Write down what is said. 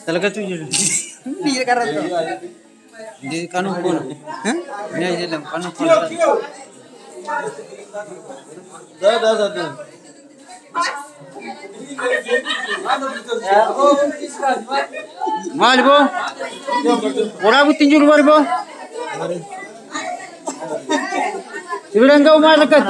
Talaga tuh jadi. Dia karat tuh. Di kanu pun. Ini aja dalam kanu pun. Dah. Mal bo. Ora butin juru bar bo. Ibran kau mal dekat.